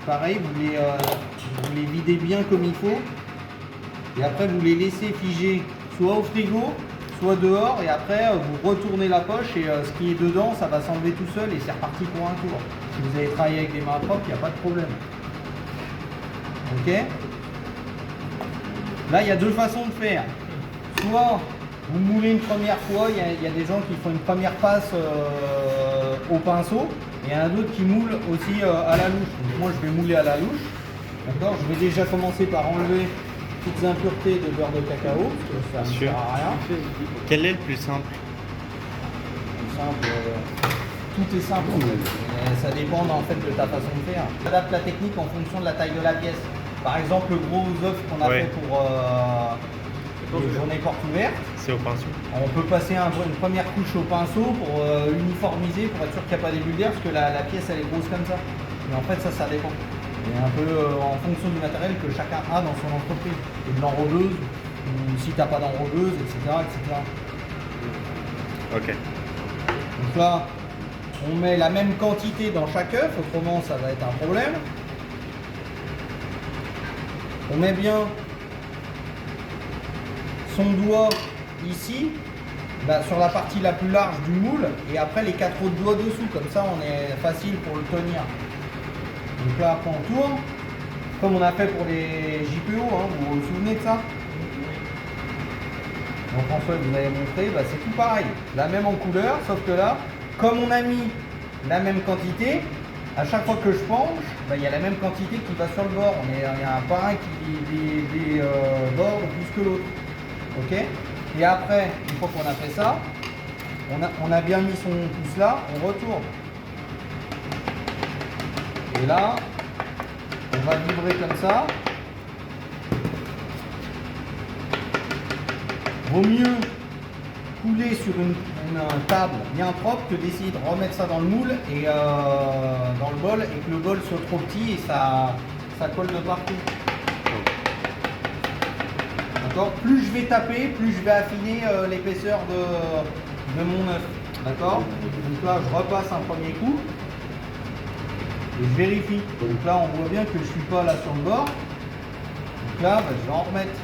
pareil, vous les videz bien comme il faut. Et après, vous les laissez figer soit au frigo, soit dehors. Et après, vous retournez la poche et ce qui est dedans, ça va s'enlever tout seul et c'est reparti pour un tour. Si vous avez travaillé avec des mains propres, il n'y a pas de problème. Ok? Là, il y a deux façons de faire. Soit vous moulez une première fois, il y a des gens qui font une première passe au pinceau, et il y en a d'autres qui moulent aussi à la louche. Donc, moi, je vais mouler à la louche. D'accord? Je vais déjà commencer par enlever toutes les impuretés de beurre de cacao, parce que ça ne sert à rien. Quel est le plus simple? Plus simple, tout est simple en fait. Mais ça dépend en fait de ta façon de faire. Tu adaptes la technique en fonction de la taille de la pièce. Par exemple, le gros œuf qu'on a fait pour les journées portes ouvertes, c'est au pinceau. On peut passer une première couche au pinceau pour uniformiser, pour être sûr qu'il n'y a pas d'ébullière, parce que la pièce elle est grosse comme ça. Mais en fait ça dépend. Et un peu en fonction du matériel que chacun a dans son entreprise. Et de l'enrobeuse, ou si tu n'as pas d'enrobeuse, etc., etc. Ok. Donc là, on met la même quantité dans chaque œuf, autrement ça va être un problème. On met bien son doigt ici, sur la partie la plus large du moule, et après les 4 autres doigts dessous, comme ça on est facile pour le tenir. Donc là après on tourne, comme on a fait pour les JPO, hein, vous vous souvenez de ça? Donc François vous avez montré, c'est tout pareil, la même en couleur, sauf que là, comme on a mis la même quantité, à chaque fois que je penche, il y a la même quantité qui va sur le bord, mais il y a pas un qui borde plus que l'autre. Ok? Et après, une fois qu'on a fait ça, on a bien mis son pouce là, on retourne. Et là, on va vibrer comme ça. Vaut mieux couler sur une table bien propre que d'essayer de remettre ça dans le moule et dans le bol, et que le bol soit trop petit et ça colle de partout. D'accord? Plus je vais taper, plus je vais affiner l'épaisseur de mon œuf. D'accord? Donc là, je repasse un premier coup et je vérifie. Donc là, on voit bien que je ne suis pas là sur le bord. Donc là, je vais en remettre.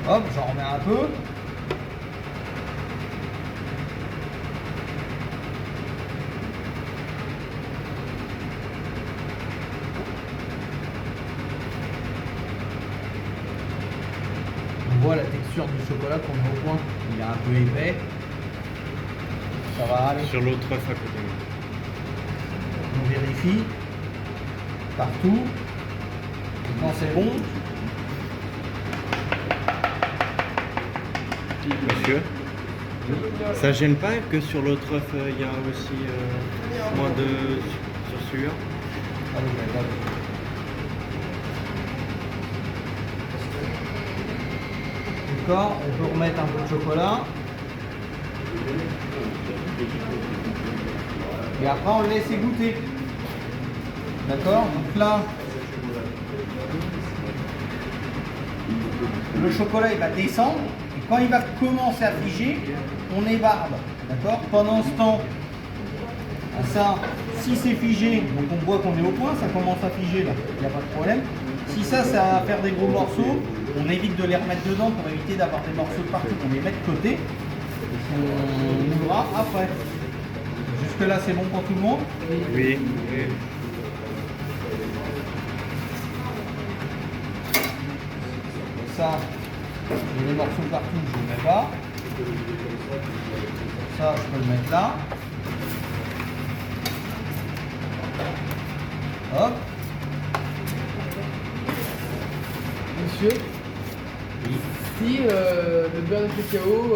Hop, j'en remets un peu. On voit la texture du chocolat qu'on met au point. Il est un peu épais. Ça va aller. Sur l'autre œuf à côté. On vérifie partout. Et quand c'est bon, monsieur, ça gêne pas que sur l'autre œuf il y a aussi moins de sursure? ah oui, d'accord, on peut remettre un peu de chocolat. Et après on le laisse égoutter. D'accord? Donc là, le chocolat il va descendre. Et quand il va commencer à figer, on ébarde. D'accord? Pendant ce temps, ça, si c'est figé, donc on voit qu'on est au point, ça commence à figer là, il n'y a pas de problème. Si ça va faire des gros morceaux, on évite de les remettre dedans pour éviter d'avoir des morceaux de partout. On les met de côté, et on moulera après. Jusque là c'est bon pour tout le monde? Oui. Ça, il y a des morceaux partout, je ne le mets pas. Ça, je peux le mettre là. Hop. Monsieur, si le beurre de cacao